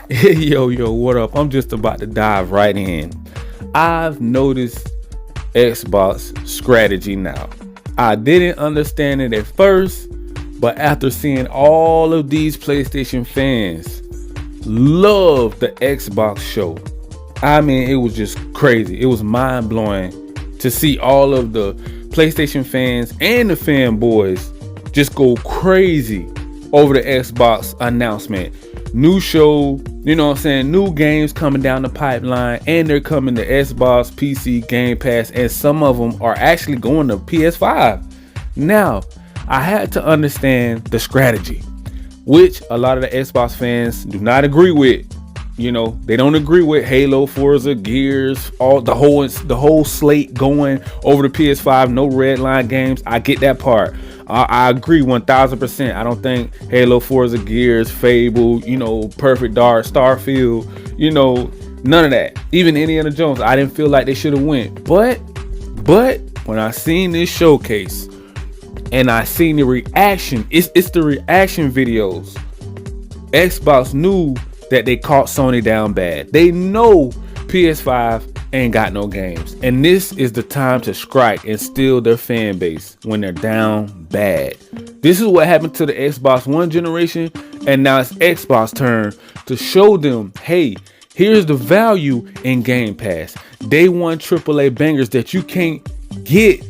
Yo, what up? I'm just about to dive right in. I've noticed Xbox strategy now. I didn't understand it at first, but after seeing all of these PlayStation fans love the Xbox show, I mean, it was just crazy. It was mind blowing to see all of the PlayStation fans and the fanboys just go crazy over the Xbox announcement. New show, you know what I'm saying? New games coming down the pipeline, and they're coming to Xbox, PC, Game Pass, and some of them are actually going to PS5. Now, I had to understand the strategy, which a lot of the Xbox fans do not agree with. You know, they don't agree with Halo, Forza, Gears, all the whole slate going over the PS5. No red line games. I get that part. I agree 1000%. I don't think Halo, Forza, Gears, Fable, Perfect Dark, Starfield, none of that. Even Indiana Jones, I didn't feel like they should have went. But when I seen this showcase and I seen the reaction, it's the reaction videos. Xbox knew that they caught Sony down bad. They know PS5 ain't got no games, and this is the time to strike and steal their fan base when they're down bad. This is what happened to the Xbox One generation, and now it's Xbox turn to show them, hey, here's the value in Game Pass. Day one AAA bangers that you can't get,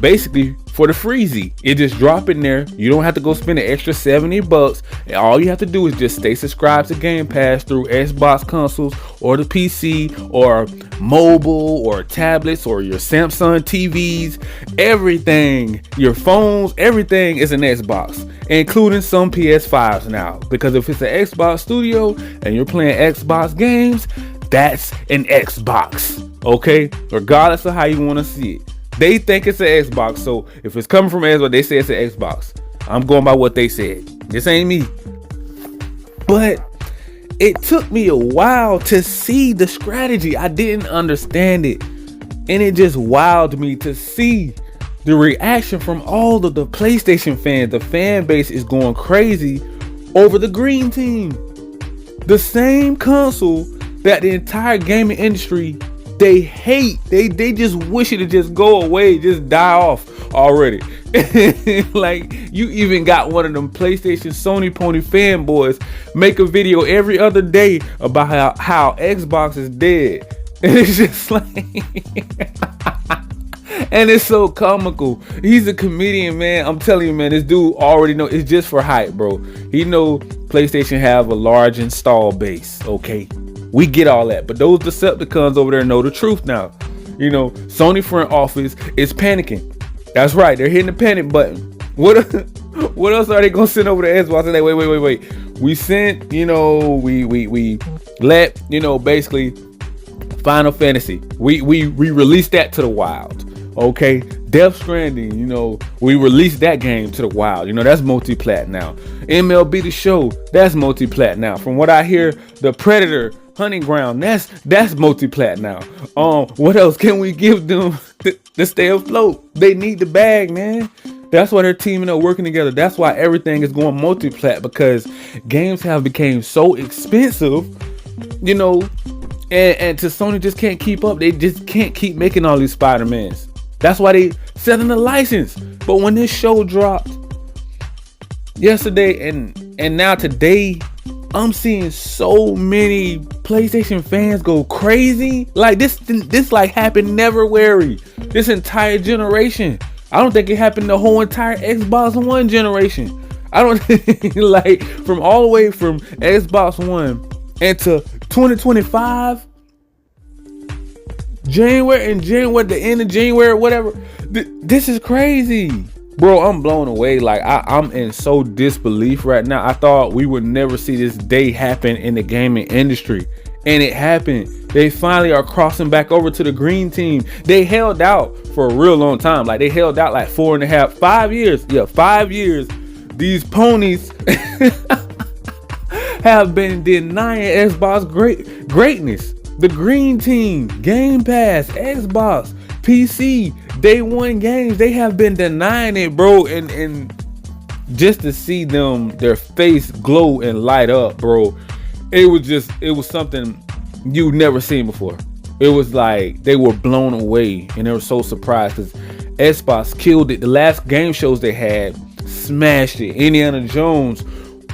basically for the freezy. It just drop in there. You don't have to go spend an extra $70. And all you have to do is just stay subscribed to Game Pass through Xbox consoles or the PC or mobile or tablets or your Samsung TVs. Everything, your phones, everything is an Xbox, including some PS5s now. Because if it's an Xbox Studio and you're playing Xbox games, that's an Xbox. Okay? Regardless of how you want to see it. They think it's an Xbox, so if it's coming from Xbox, they say it's an Xbox. I'm going by what they said. This ain't me. But it took me a while to see the strategy. I didn't understand it. And it just wowed me to see the reaction from all of the PlayStation fans. The fan base is going crazy over the green team. The same console that the entire gaming industry they hate. They just wish it to just go away, just die off already. Like, you even got one of them PlayStation Sony pony fanboys make a video every other day about how Xbox is dead. And it's just like and it's so comical. He's a comedian, man. I'm telling you, man, this dude already know it's just for hype, bro. He know PlayStation have a large install base, okay? We get all that, but those Decepticons over there know the truth now. Sony front office is panicking. That's right, they're hitting the panic button. What else are they gonna send over to Xbox? And like, wait. We sent, we let, basically Final Fantasy. We released that to the wild. Okay, Death Stranding, we released that game to the wild. That's multi-plat now. MLB The Show, that's multi-plat now. From what I hear, The Predator Hunting Ground, that's multi-plat now. What else can we give them to stay afloat? They need the bag, man. That's why they're teaming up, working together. That's why everything is going multi-plat, because games have become so expensive, and to Sony just can't keep up. They just can't keep making all these Spider-Mans. That's why they selling the license. But when this show dropped yesterday and now today, I'm seeing so many PlayStation fans go crazy. Like this like happened everywhere. This entire generation. I don't think it happened the whole entire Xbox One generation. I don't like from all the way from Xbox One into 2025. January, the end of January, whatever. This is crazy, bro. I'm blown away. Like I'm in so disbelief right now. I thought we would never see this day happen in the gaming industry, and it happened. They finally are crossing back over to the green team. They held out for a real long time. Like they held out like 5 years. Yeah, 5 years. These ponies have been denying Xbox greatness. The green team, Game Pass, Xbox, PC, day one games, they have been denying it, bro. And just to see them, their face glow and light up, bro. it was something you'd never seen before. It was like they were blown away and they were so surprised because Xbox killed it. The last game shows they had smashed it. Indiana Jones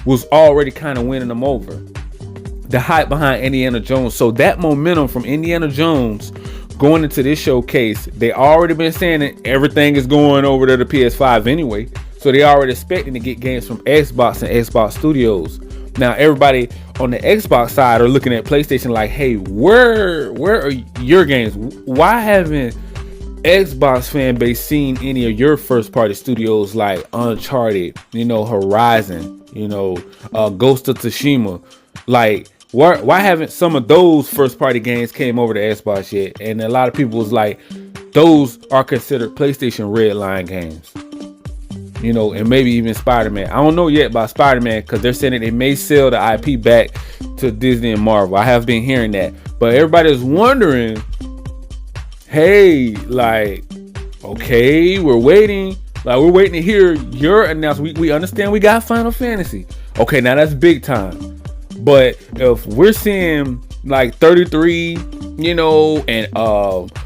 was already kind of winning them over. The hype behind Indiana Jones. So that momentum from Indiana Jones going into this showcase, they already been saying that everything is going over to the PS5 anyway. So they already expecting to get games from Xbox and Xbox Studios. Now everybody on the Xbox side are looking at PlayStation like, hey, where are your games? Why haven't Xbox fan base seen any of your first party studios like Uncharted, Horizon, Ghost of Tsushima? Like, why haven't some of those first party games came over to Xbox yet? And a lot of people was like, those are considered PlayStation Red Line games. And maybe even Spider-Man. I don't know yet about Spider-Man because they're saying that they may sell the IP back to Disney and Marvel. I have been hearing that. But everybody's wondering, hey, like, okay, we're waiting. Like, we're waiting to hear your announcement. We understand we got Final Fantasy. Okay, now that's big time. But if we're seeing like 33, and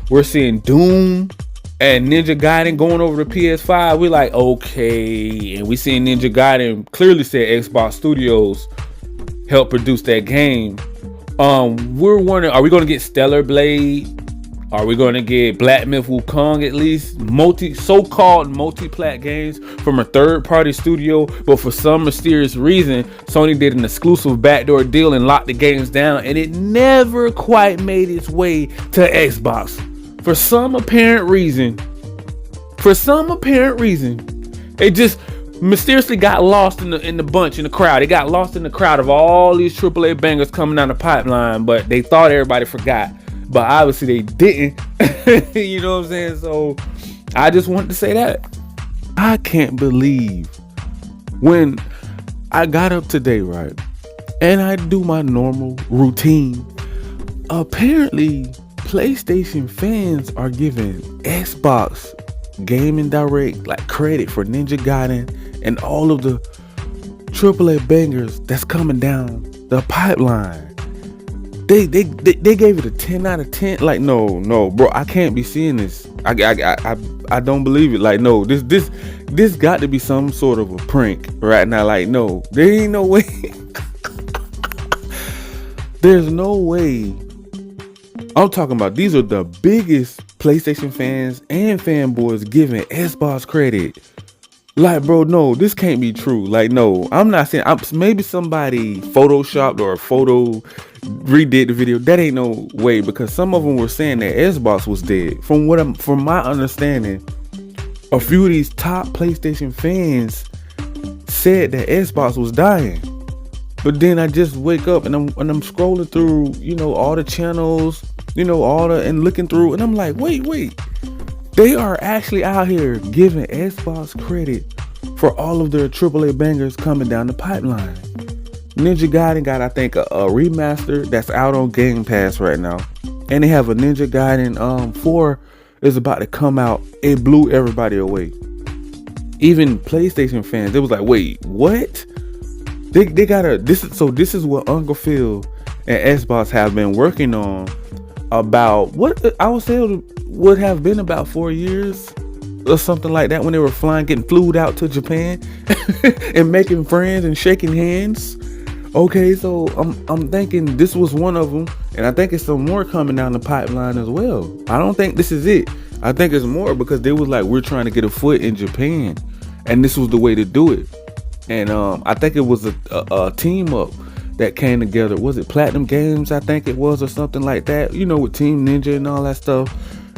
we're seeing Doom and Ninja Gaiden going over to PS5, we're like, okay. And we seeing Ninja Gaiden clearly said Xbox Studios helped produce that game. We're wondering, are we going to get Stellar Blade? Are we going to get Black Myth Wukong, at least so-called multi-plat games from a third-party studio? But for some mysterious reason, Sony did an exclusive backdoor deal and locked the games down, and it never quite made its way to Xbox. For some apparent reason, it just mysteriously got lost in the bunch, in the crowd. It got lost in the crowd of all these AAA bangers coming down the pipeline, but they thought everybody forgot. But obviously they didn't. You know what I'm saying? So I just wanted to say that. I can't believe when I got up today, right? And I do my normal routine. Apparently, PlayStation fans are giving Xbox Gaming Direct like credit for Ninja Gaiden and all of the AAA bangers that's coming down the pipeline. They gave it a 10 out of 10. Like, no, bro, I can't be seeing this. I don't believe it. Like, no, this got to be some sort of a prank right now. Like, no, there ain't no way. There's no way. I'm talking about these are the biggest PlayStation fans and fanboys giving Xbox credit. Like, bro, no, this can't be true. Like, no, I'm not saying. Maybe somebody photoshopped or redid the video. That ain't no way, because some of them were saying that Xbox was dead. From my understanding, a few of these top PlayStation fans said that Xbox was dying. But then I just wake up and I'm scrolling through, all the channels, and looking through, and I'm like, wait. They are actually out here giving Xbox credit for all of their AAA bangers coming down the pipeline. Ninja Gaiden got, I think, a remaster that's out on Game Pass right now. And they have a Ninja Gaiden 4 is about to come out. It blew everybody away. Even PlayStation fans, they was like, wait, what? They got this is what Uncle Phil and Xbox have been working on about, what I would say would have been about 4 years or something like that, when they were getting flued out to Japan and making friends and shaking hands. Okay, so I'm thinking this was one of them, and I think it's some more coming down the pipeline as well. I don't think this is it. I think it's more, because they was like, we're trying to get a foot in Japan, and this was the way to do it. And I think it was a team up that came together. Was it Platinum Games? I think it was, or something like that. With Team Ninja and all that stuff.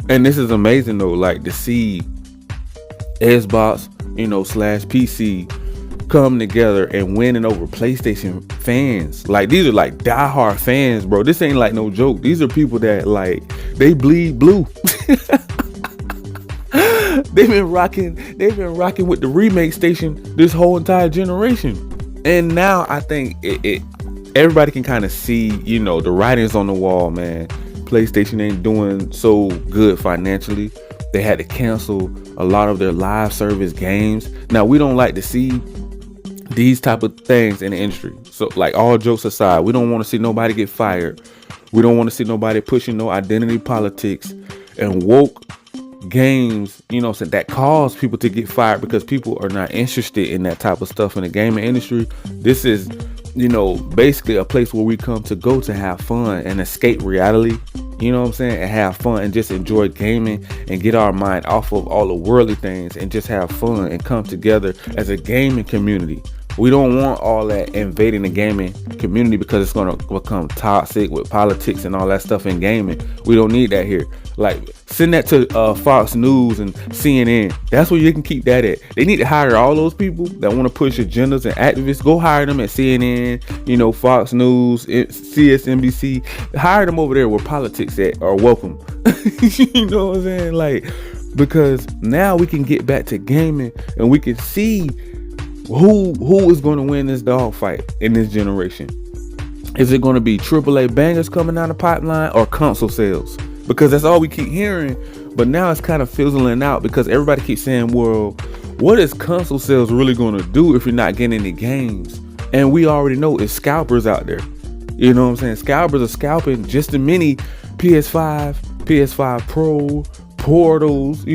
And this is amazing though, like to see Xbox, / PC come together and winning over PlayStation fans. Like, these are like diehard fans, bro. This ain't like no joke. These are people that, like, they bleed blue. They've been rocking with the remake station this whole entire generation. And now I think everybody can kind of see, the writings on the wall, man. PlayStation ain't doing so good financially. They had to cancel a lot of their live service games. Now, we don't like to see these type of things in the industry. So like, all jokes aside, we don't want to see nobody get fired. We don't want to see nobody pushing no identity politics and woke games, so that cause people to get fired because people are not interested in that type of stuff in the gaming industry. This is, basically a place where we come to go to have fun and escape reality, and have fun and just enjoy gaming and get our mind off of all the worldly things and just have fun and come together as a gaming community. We don't want all that invading the gaming community because it's going to become toxic with politics and all that stuff in gaming. We don't need that here. Like, send that to Fox News and CNN. That's where you can keep that at. They need to hire all those people that want to push agendas and activists. Go hire them at CNN, Fox News, CSNBC. Hire them over there where politics at are welcome. You know what I'm saying? Like, because now we can get back to gaming and we can see who is going to win this dogfight in this generation. Is it going to be AAA bangers coming down the pipeline or console sales? Because that's all we keep hearing, but now it's kind of fizzling out because everybody keeps saying, well, what is console sales really going to do if you're not getting any games? And we already know it's scalpers out there. You know what I'm saying? Scalpers are scalping just the mini PS5, PS5 Pro, Portals,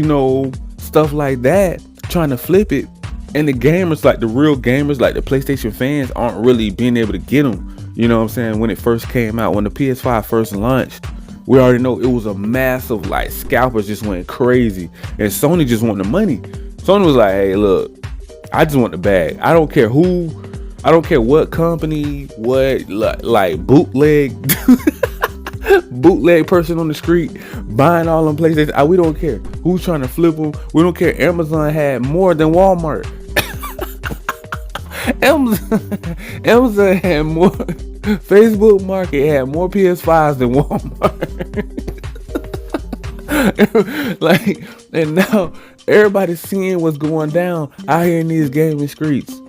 stuff like that, trying to flip it. And the gamers, like the real gamers, like the PlayStation fans, aren't really being able to get them. You know what I'm saying? When it first came out, when the PS5 first launched, we already know it was a massive, like, scalpers just went crazy. And Sony just want the money. Sony was like, hey, look, I just want the bag. I don't care who, I don't care what company, what, like bootleg, bootleg person on the street buying all them PlayStation. We don't care who's trying to flip them. We don't care. Amazon had more than Walmart. Amazon had more. Facebook Market had more PS5s than Walmart. Like, and now everybody's seeing what's going down out here in these gaming streets.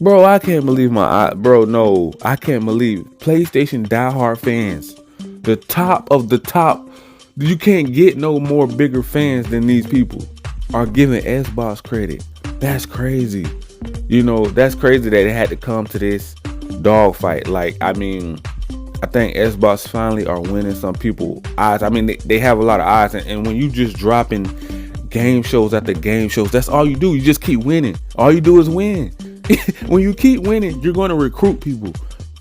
Bro, I can't believe my eye. Bro, no, I can't believe PlayStation diehard fans, the top of the top. You can't get no more bigger fans than these people are giving Xbox credit. That's crazy. That's crazy that it had to come to this dogfight. Like, I mean, I think Xbox finally are winning some people eyes. I mean, they have a lot of eyes, and when you just dropping game shows after game shows, that's all you do. You just keep winning. All you do is win. When you keep winning, you're going to recruit people.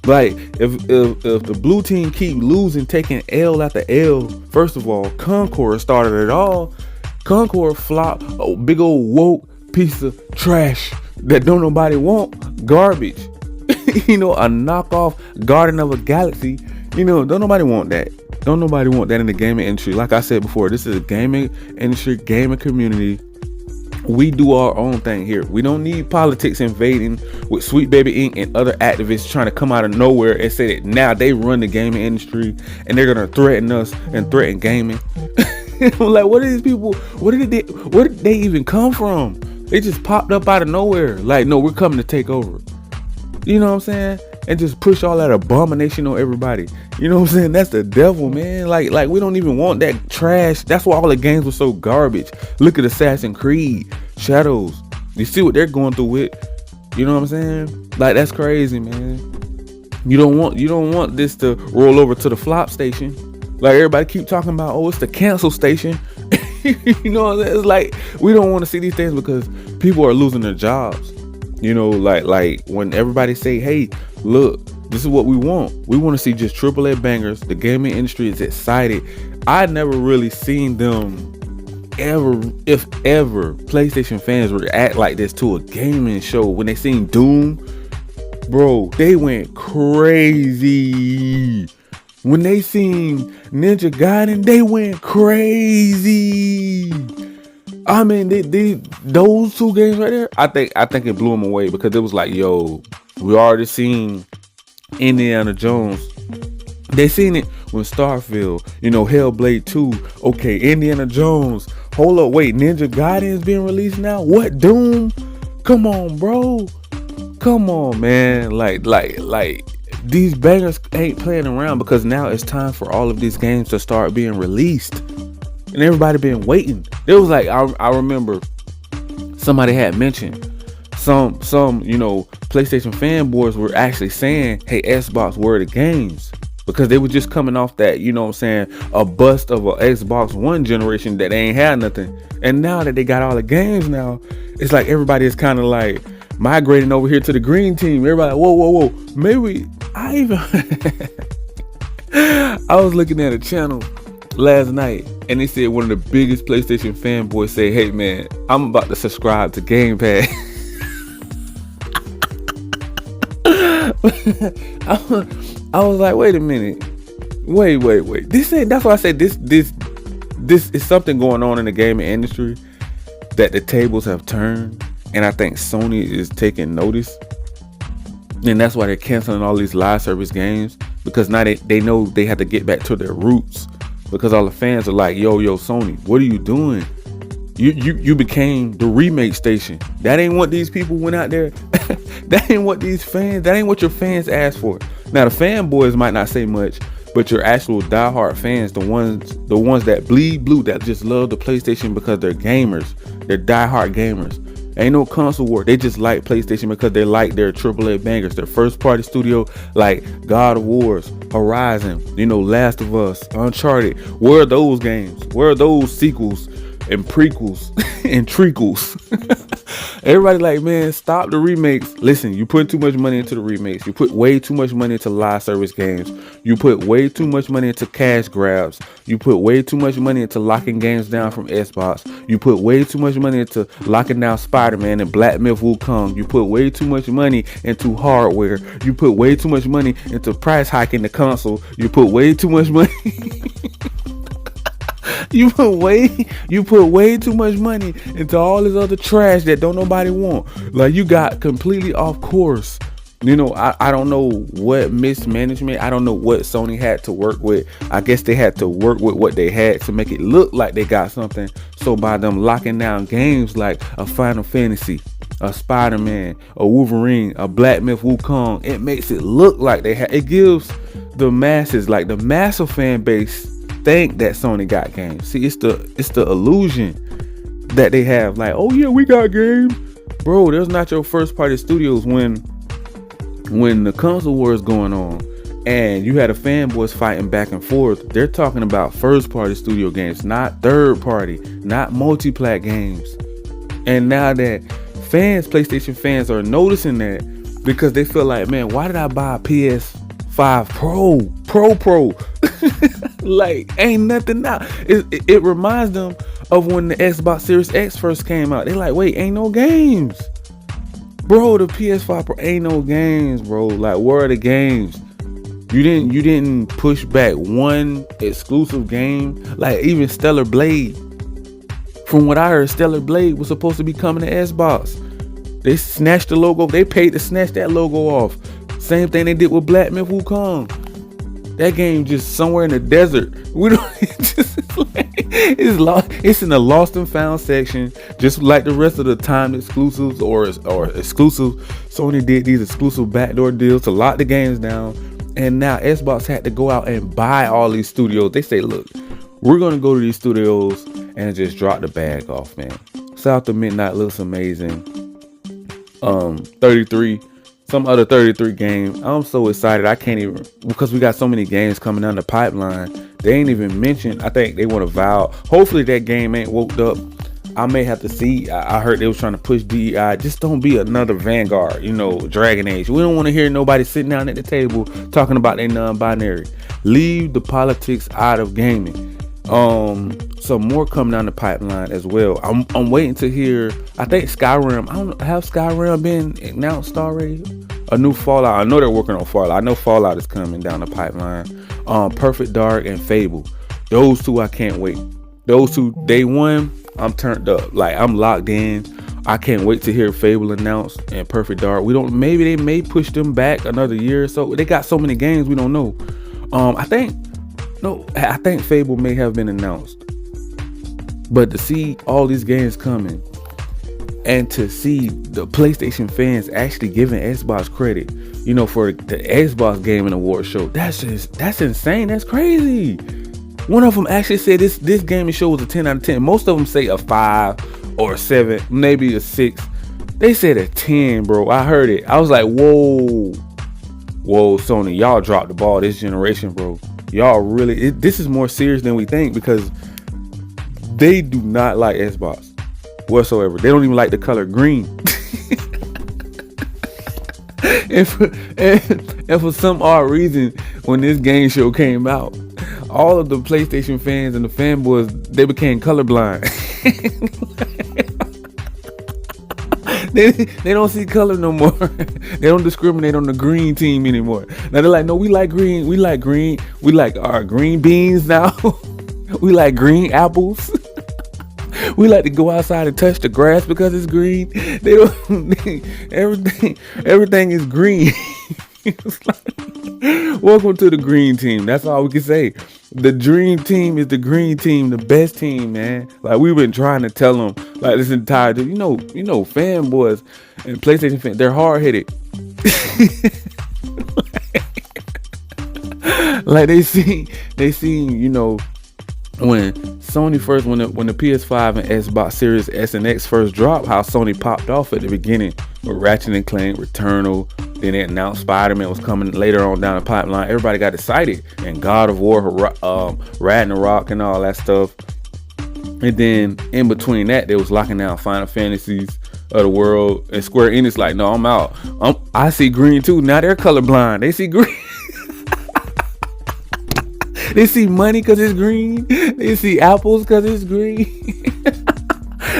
Like, if the blue team keep losing, taking L after L, first of all, Concord started it all. Concord flopped, a big old woke piece of trash that don't nobody want, garbage. A knockoff Garden of a Galaxy. Don't nobody want that. Don't nobody want that in the gaming industry. Like I said before, this is a gaming industry, gaming community. We do our own thing here. We don't need politics invading with Sweet Baby Inc. and other activists trying to come out of nowhere and say that now they run the gaming industry and they're gonna threaten us and threaten gaming. Like, what are these people? Where did they even come from? They just popped up out of nowhere. Like, no, we're coming to take over. You know what I'm saying? And just push all that abomination on everybody. You know what I'm saying? That's the devil, man. Like we don't even want that trash. That's why all the games were so garbage. Look at Assassin's Creed, Shadows. You see what they're going through with. You know what I'm saying? Like, that's crazy, man. You don't want this to roll over to the flop station. Like, everybody keep talking about, oh, it's the cancel station. You know, it's like, we don't want to see these things because people are losing their jobs. Like when everybody say, hey, look, this is what we want. We want to see just AAA bangers. The gaming industry is excited. I never really seen them ever, if ever, PlayStation fans react like this to a gaming show. When they seen Doom, bro, they went crazy. When they seen Ninja Gaiden, they went crazy. I mean, those two games right there, I think it blew them away because it was like, yo, we already seen Indiana Jones. They seen it when Starfield, Hellblade 2. Okay, Indiana Jones. Hold up, wait, Ninja Gaiden is being released now? What, Doom? Come on, bro. Come on, man. Like these bangers ain't playing around because now it's time for all of these games to start being released. And everybody been waiting. It was like, I remember somebody had mentioned some PlayStation fanboys were actually saying, hey, Xbox, where are the games? Because they were just coming off that, a bust of a Xbox One generation that they ain't had nothing. And now that they got all the games now, it's like everybody is kind of like migrating over here to the green team. Everybody, whoa. Maybe I was looking at a channel last night and they said one of the biggest PlayStation fanboys say, hey man, I'm about to subscribe to Game Pass. I was like, wait a minute. Wait. That's why I said this is something going on in the gaming industry, that the tables have turned. And I think Sony is taking notice. And that's why they're canceling all these live service games, because now they know they have to get back to their roots, because all the fans are like, yo, Sony, what are you doing? You became the remake station. That ain't what these people went out there. That ain't what your fans asked for. Now the fanboys might not say much, but your actual diehard fans, the ones that bleed blue, that just love the PlayStation because they're gamers, they're diehard gamers. Ain't no console war. They just like PlayStation because they like their AAA bangers, their first party studio like God of Wars, Horizon, Last of Us, Uncharted. Where are those games? Where are those sequels and prequels and trequels? Everybody like, man, stop the remakes. Listen, you put too much money into the remakes. You put way too much money into live service games. You put way too much money into cash grabs. You put way too much money into locking games down from Xbox. You put way too much money into locking down Spider-Man and Black Myth Wukong. You put way too much money into hardware. You put way too much money into price hiking the console. You put way too much money. You put way too much money into all this other trash that don't nobody want. Like, you got completely off course. I don't know what mismanagement. I don't know what Sony had to work with. I guess they had to work with what they had to make it look like they got something. So by them locking down games like a Final Fantasy, a Spider-Man, a Wolverine, a Black Myth Wukong, it makes it look like they had. It gives the masses, like the massive fan base, think that Sony got games. See, it's the illusion that they have, like, oh yeah, we got games. Bro, there's not your first party studios when the console war is going on and you had a fanboys fighting back and forth. They're talking about first party studio games, not third party, not multi-plat games. And now that PlayStation fans are noticing that, because they feel like, man, why did I buy a PS5 Pro? Like, ain't nothing now. It reminds them of when the Xbox Series X first came out. They like, wait, ain't no games. Bro, the PS5 Pro ain't no games, bro. Like, where are the games? You didn't push back one exclusive game. Like, even Stellar Blade. From what I heard, Stellar Blade was supposed to be coming to Xbox. They snatched the logo. They paid to snatch that logo off. Same thing they did with Black Myth Wukong. That game just somewhere in the desert. We don't. It's lost. It's in the lost and found section, just like the rest of the timed exclusives or exclusive. Sony did these exclusive backdoor deals to lock the games down, and now Xbox had to go out and buy all these studios. They say, look, we're gonna go to these studios and just drop the bag off, man. South of Midnight looks amazing. 33. Some other 33 games. I'm so excited. I can't even, because we got so many games coming down the pipeline. They ain't even mentioned. I think they want to vow. Hopefully that game ain't woke up. I may have to see. I heard they was trying to push DEI. Just don't be another Vanguard, Dragon Age. We don't want to hear nobody sitting down at the table talking about their non-binary. Leave the politics out of gaming. Some more coming down the pipeline as well. I'm waiting to hear. I think Skyrim. I don't have Skyrim been announced already. A new Fallout. I know they're working on Fallout. I know Fallout is coming down the pipeline. Perfect Dark and Fable. Those two I can't wait. Those two, day one, I'm turned up. Like, I'm locked in. I can't wait to hear Fable announced and Perfect Dark. Maybe they may push them back another year or so. They got so many games we don't know. I think Fable may have been announced. But to see all these games coming and to see the PlayStation fans actually giving Xbox credit, for the Xbox Gaming Awards show, that's insane. That's crazy. One of them actually said this gaming show was a 10 out of 10. Most of them say a 5 or a 7, maybe a 6. They said a 10, bro. I heard it. I was like, whoa, Sony, y'all dropped the ball this generation, bro. Y'all really, this is more serious than we think, because they do not like Xbox whatsoever. They don't even like the color green. and for some odd reason, when this game show came out, all of the PlayStation fans and the fanboys, they became colorblind. They don't see color no more. They don't discriminate on the green team anymore. Now they're like, no, we like green. We like green. We like our green beans now. We like green apples. We like to go outside and touch the grass because it's green. They don't. Everything is green. It's like, welcome to the green team. That's all we can say. The dream team is the green team, the best team, man. Like, we've been trying to tell them, like, this entire, you know, fanboys and PlayStation fans, they're hard headed. Like they see, you know, when Sony first, when the PS5 and Xbox Series S and X first dropped, how Sony popped off at the beginning with Ratchet and Clank, Returnal. Then they announced Spider-Man was coming later on down the pipeline. Everybody got excited, and God of War, Ragnarok, and all that stuff. And then in between that, they was locking down Final Fantasies of the world, and Square Enix like, no, I'm out. I see green too. Now they're colorblind. They see green. They see money because it's green. They see apples because it's green.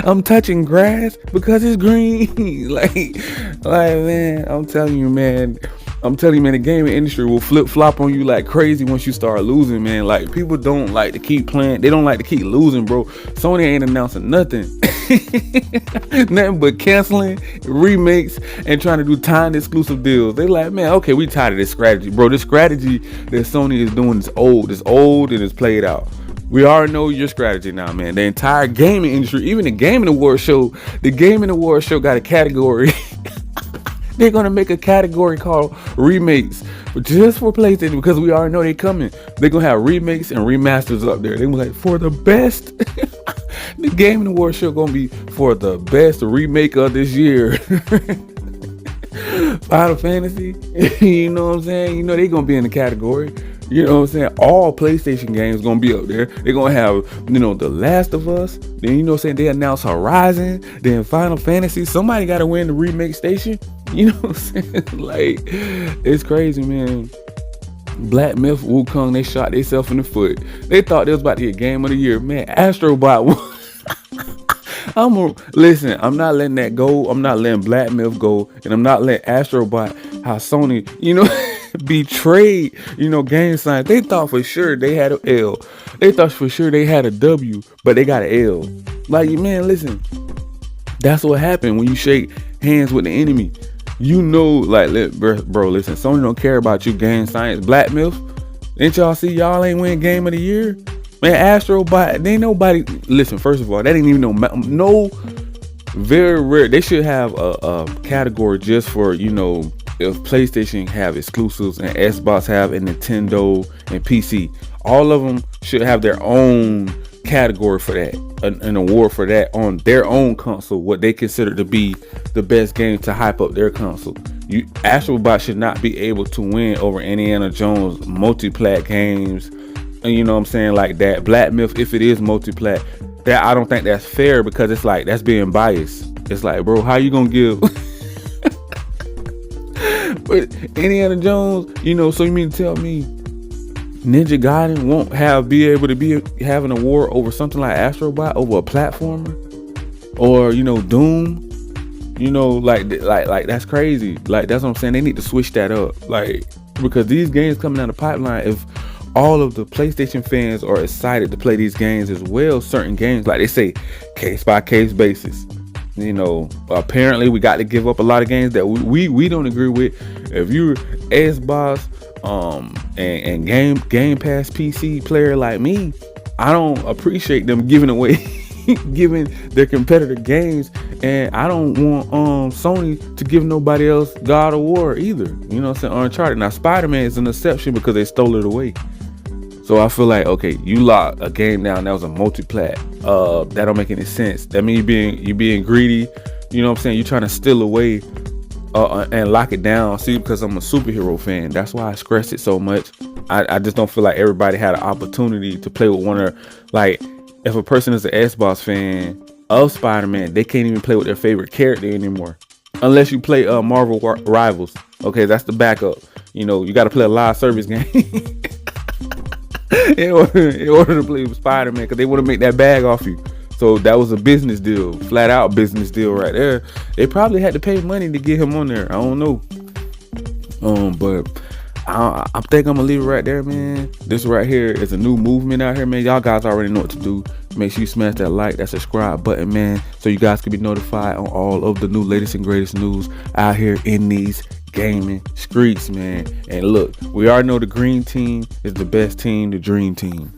I'm touching grass because it's green. like man, I'm telling you, man, the gaming industry will flip flop on you like crazy once you start losing, man. Like, people don't like to keep playing. They don't like to keep losing, bro. Sony ain't announcing nothing. Nothing but canceling remakes and trying to do timed exclusive deals. They like, man, okay, we tired of this strategy, bro. This strategy that Sony is doing is old. It's old and it's played out. We already know your strategy now, man. The entire gaming industry, even the Gaming Awards show, got a category. They're gonna make a category called remakes, just for PlayStation, because we already know they coming. They're gonna have remakes and remasters up there. They was like, for the best. The Gaming Awards show gonna be for the best remake of this year. Final Fantasy, you know what I'm saying? You know they gonna be in the category. You know what I'm saying? All PlayStation games gonna be up there. They're gonna have, you know, The Last of Us. Then, you know what I'm saying, they announced Horizon. Then Final Fantasy. Somebody gotta win the remake station. You know what I'm saying? Like, it's crazy, man. Black Myth, Wukong, they shot themselves in the foot. They thought they was about to get Game of the Year. Man, Astrobot won. Listen, I'm not letting that go. I'm not letting Black Myth go. And I'm not letting Astrobot, how Sony, you know, betrayed, you know, game science. They thought for sure they had an L. They thought for sure they had a W, but they got an L. Like, man, listen, that's what happened when you shake hands with the enemy. You know, like, bro, listen, Sony don't care about you, game science. Black Myth, didn't y'all see y'all ain't win Game of the Year? Man, Astrobot, they ain't nobody. Listen, first of all, that ain't even no, very rare. They should have a category just for, you know, if PlayStation have exclusives and Xbox have, and Nintendo and PC. All of them should have their own category for that, an award for that on their own console, what they consider to be the best game to hype up their console. Astrobot should not be able to win over Indiana Jones multi-plat games. And you know what I'm saying, like that. Black Myth, if it is multi-plat, that I don't think that's fair, because it's like, that's being biased. It's like, bro, how you gonna give but Indiana Jones, you know, so you mean to tell me Ninja Gaiden won't be able to have an award over something like Astrobot, over a platformer? Or, you know, Doom? You know, like that's crazy. Like, that's what I'm saying. They need to switch that up. Like, because these games coming down the pipeline, if all of the PlayStation fans are excited to play these games as well, certain games, like they say, case by case basis. You know, apparently we got to give up a lot of games that we don't agree with. If you're Xbox and Game Pass PC player like me, I don't appreciate them giving away giving their competitor games, and I don't want Sony to give nobody else God of War either. You know what I'm saying? Uncharted. Now Spider-Man is an exception because they stole it away. So I feel like, okay, you locked a game down that was a multi-plat. That don't make any sense. That means you being greedy. You know what I'm saying? You're trying to steal away and lock it down. See, because I'm a superhero fan, that's why I stress it so much. I just don't feel like everybody had an opportunity to play with one of, like, if a person is an Xbox fan of Spider-Man, they can't even play with their favorite character anymore, unless you play Marvel Rivals. Okay, that's the backup. You know, you got to play a live service game in order to play with Spider-Man, because they want to make that bag off you. So that was a business deal, flat out business deal right there. They probably had to pay money to get him on there. I don't know. But I think I'm gonna leave it right there, man. This right here is a new movement out here, man. Y'all guys already know what to do. Make sure you smash that like, that subscribe button, man, so you guys can be notified on all of the new latest and greatest news out here in these gaming streets, man. And look, we already know the green team is the best team, the dream team.